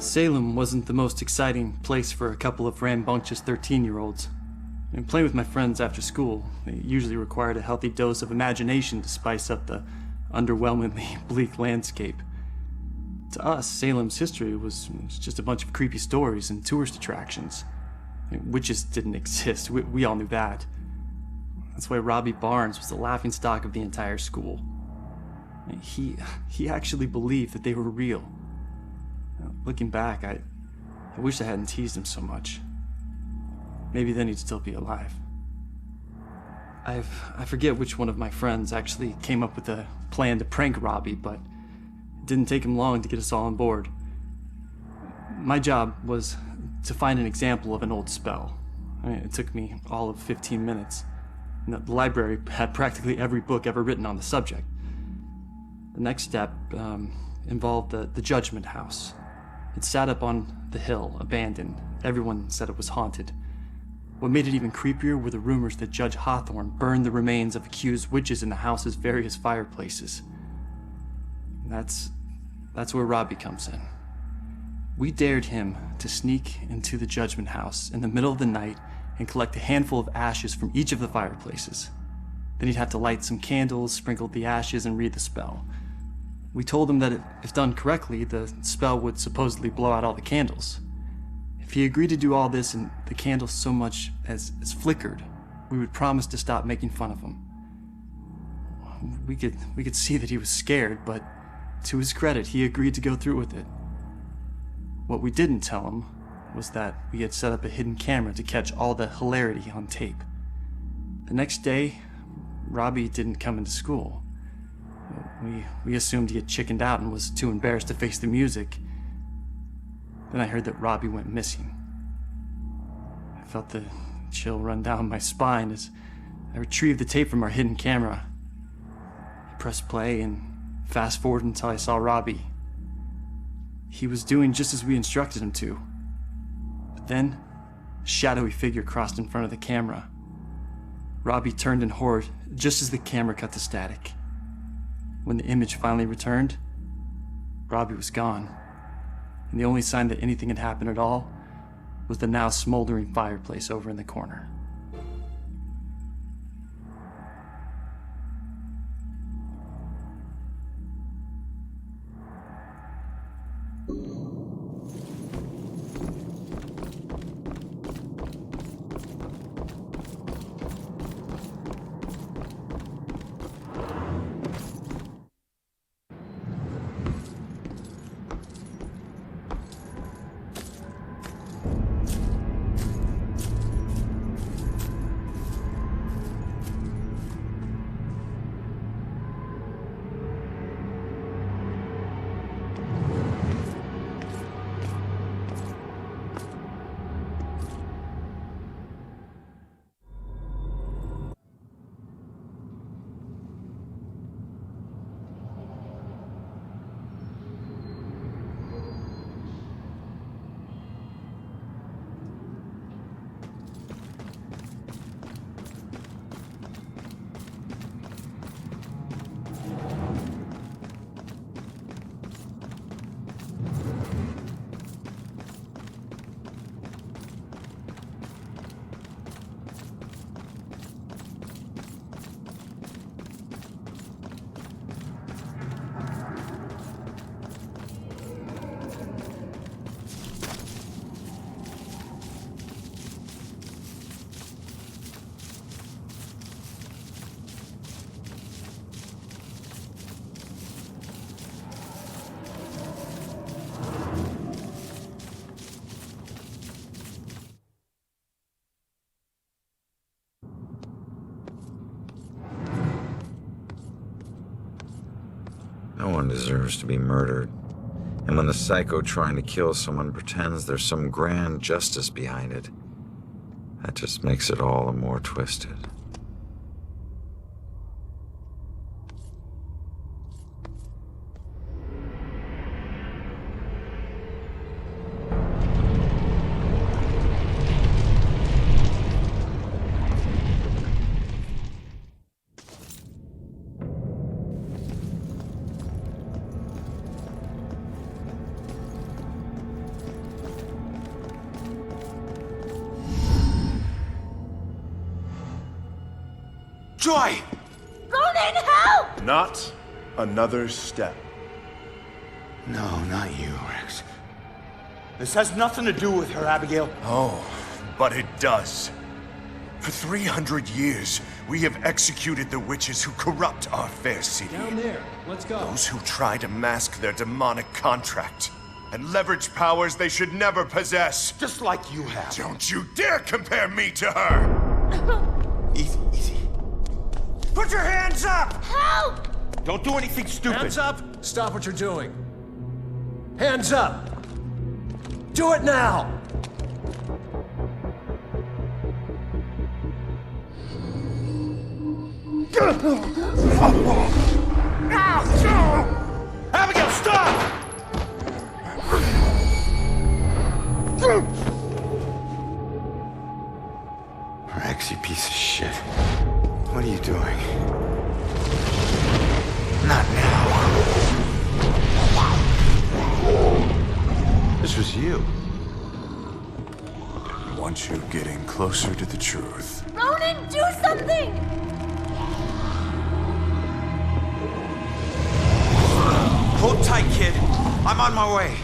Salem wasn't the most exciting place for a couple of rambunctious 13-year-olds. And playing with my friends after school, they usually required a healthy dose of imagination to spice up the underwhelmingly bleak landscape. To us, Salem's history was just a bunch of creepy stories and tourist attractions. Witches didn't exist, we all knew that. That's why Robbie Barnes was the laughingstock of the entire school. He actually believed that they were real. Looking back, I wish I hadn't teased him so much. Maybe then he'd still be alive. I forget which one of my friends actually came up with a plan to prank Robbie, but it didn't take him long to get us all on board. My job was to find an example of an old spell. It took me all of 15 minutes. The library had practically every book ever written on the subject. The next step involved the Judgment House. It sat up on the hill, abandoned. Everyone said it was haunted. What made it even creepier were the rumors that Judge Hawthorne burned the remains of accused witches in the house's various fireplaces. That's where Robbie comes in. We dared him to sneak into the Judgment House in the middle of the night and collect a handful of ashes from each of the fireplaces. Then he'd have to light some candles, sprinkle the ashes, and read the spell. We told him that if done correctly, the spell would supposedly blow out all the candles. If he agreed to do all this and the candles so much as flickered, we would promise to stop making fun of him. We could see that he was scared, but to his credit, he agreed to go through with it. What we didn't tell him was that we had set up a hidden camera to catch all the hilarity on tape. The next day, Robbie didn't come into school. We assumed he had chickened out and was too embarrassed to face the music. Then I heard that Robbie went missing. I felt the chill run down my spine as I retrieved the tape from our hidden camera. I pressed play and fast forward until I saw Robbie. He was doing just as we instructed him to. But then, a shadowy figure crossed in front of the camera. Robbie turned in horror just as the camera cut to static. When the image finally returned, Robbie was gone, and the only sign that anything had happened at all was the now smoldering fireplace over in the corner. No one deserves to be murdered. And when the psycho trying to kill someone pretends there's some grand justice behind it, that just makes it all the more twisted. Joy! Ronan, help! Not another step. No, not you, Rex. This has nothing to do with her, Abigail. Oh, but it does. For 300 years, we have executed the witches who corrupt our fair city. Down there. Let's go. Those who try to mask their demonic contract and leverage powers they should never possess. Just like you have. Don't you dare compare me to her! Easy, easy. Put your hands up! Help! Don't do anything stupid. Hands up! Stop what you're doing. Hands up! Do it now! Abigail, stop! Rex, you piece of shit. What are you doing? Not now. This was you. Want you getting closer to the truth. Ronan, do something! Hold tight, kid. I'm on my way.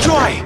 Joy!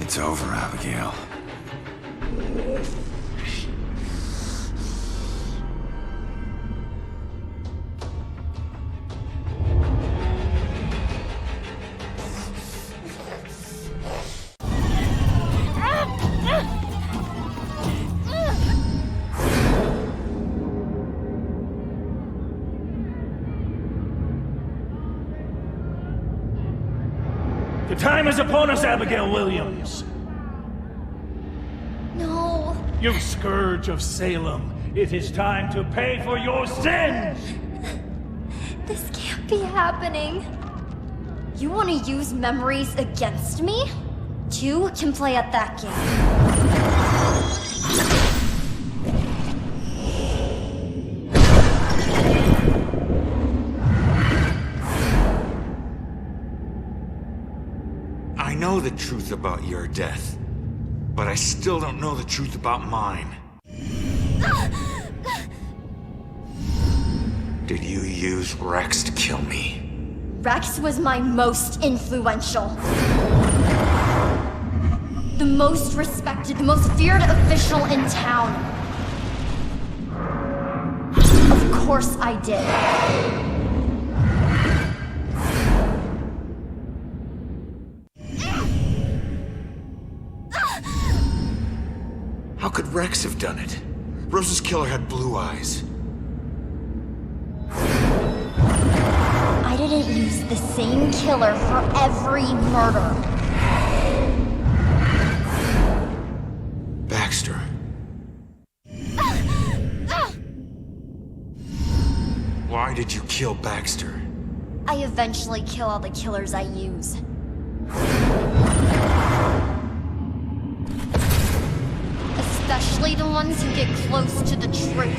It's over, Abigail. The time is upon us, Abigail Williams. No. You scourge of Salem, it is time to pay for your sins! This can't be happening. You want to use memories against me? Two can play at that game. I know the truth about your death, but I still don't know the truth about mine. Did you use Rex to kill me? Rex was my most influential. The most respected, the most feared official in town. Of course I did. How could Rex have done it? Rose's killer had blue eyes. I didn't use the same killer for every murder. Baxter. Why did you kill Baxter? I eventually kill all the killers I use. Especially the ones who get close to the truth.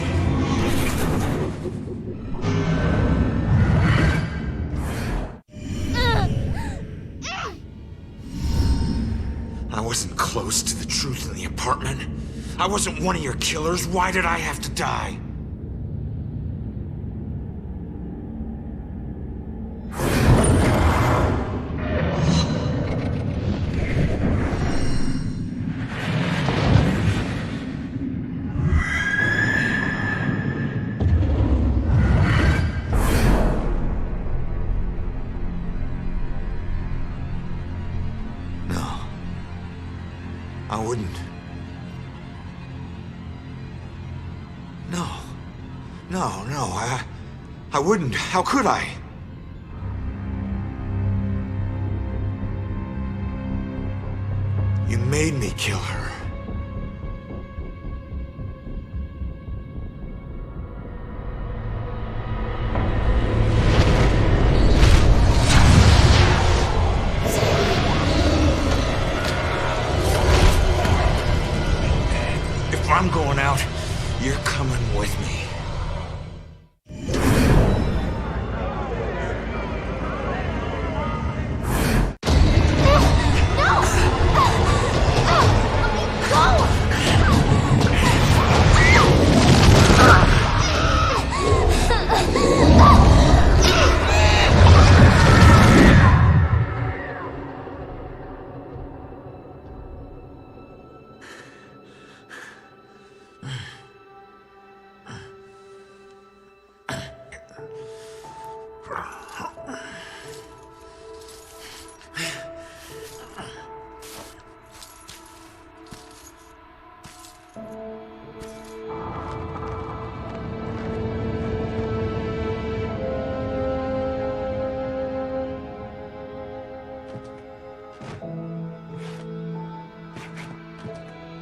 wasn't close to the truth in the apartment. I wasn't one of your killers. Why did I have to die? I wouldn't. No, I wouldn't. How could I? You made me kill her. If I'm going out, you're coming with me.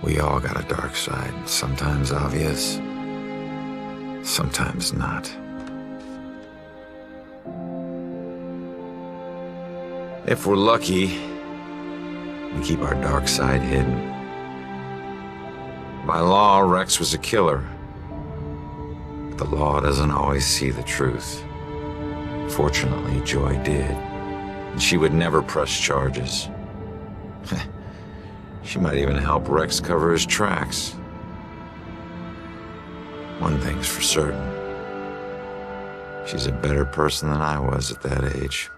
We all got a dark side, sometimes obvious, sometimes not. If we're lucky, we keep our dark side hidden. By law, Rex was a killer. But the law doesn't always see the truth. Fortunately, Joy did. And she would never press charges. She might even help Rex cover his tracks. One thing's for certain. She's a better person than I was at that age.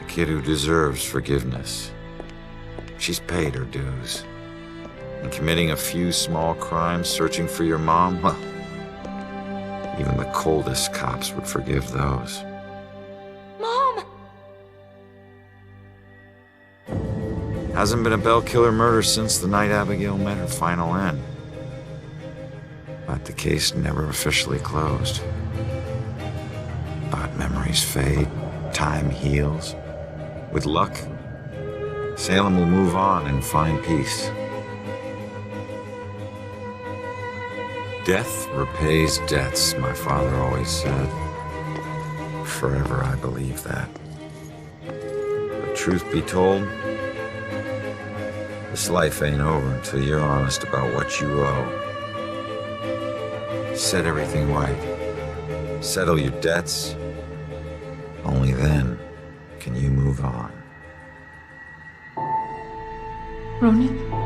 A kid who deserves forgiveness. She's paid her dues. And committing a few small crimes, searching for your mom, well, even the coldest cops would forgive those. Hasn't been a Bell killer murder since the night Abigail met her final end. But the case never officially closed. But memories fade, time heals. With luck, Salem will move on and find peace. Death repays debts, my father always said. Forever I believe that. But truth be told, this life ain't over until you're honest about what you owe. Set everything right. Settle your debts. Only then can you move on. Ronan?